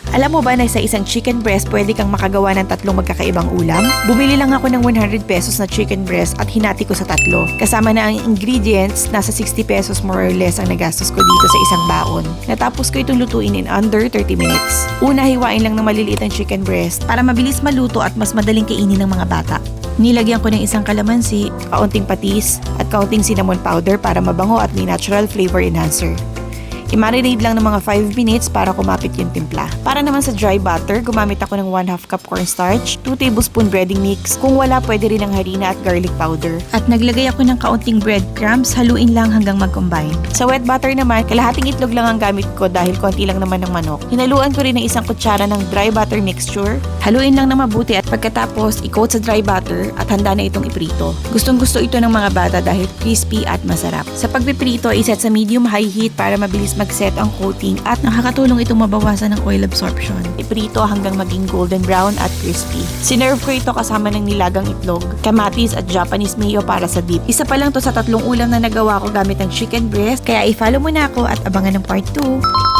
Alam mo ba na sa isang chicken breast pwede kang makagawa ng 3 magkakaibang ulam? Bumili lang ako ng 100 pesos na chicken breast at hinati ko sa 3. Kasama na ang ingredients, nasa 60 pesos more or less ang nagastos ko dito sa isang baon. Natapos ko itong lutuin in under 30 minutes. Una, hiwain lang ng maliliit ang chicken breast para mabilis maluto at mas madaling kainin ng mga bata. Nilagyan ko ng isang kalamansi, kaunting patis, at kaunting cinnamon powder para mabango at may natural flavor enhancer. I-marinate lang ng mga 5 minutes para kumapit yung timpla. Para naman sa dry butter, gumamit ako ng 1/2 cup cornstarch, 2 tablespoon breading mix, kung wala pwede rin ng harina at garlic powder. At naglagay ako ng kaunting breadcrumbs, haluin lang hanggang mag-combine. Sa wet butter naman, kalahating itlog lang ang gamit ko dahil konti lang naman ng manok. Hinaluan ko rin ng isang kutsara ng dry butter mixture. Haluin lang na mabuti at pagkatapos, i-coat sa dry butter at handa na itong iprito. Gustong gusto ito ng mga bata dahil crispy at masarap. Sa pagpiprito, iset sa medium-high heat para mabilis mag-set ang coating at nakakatulong itong mabawasan ng oil absorption. Iprito hanggang maging golden brown at crispy. Sinerve ko ito kasama ng nilagang itlog, kamatis at Japanese mayo para sa dip. Isa pa lang to sa 3 ulam na nagawa ko gamit ang chicken breast, kaya i-follow mo na ako at abangan ng part 2.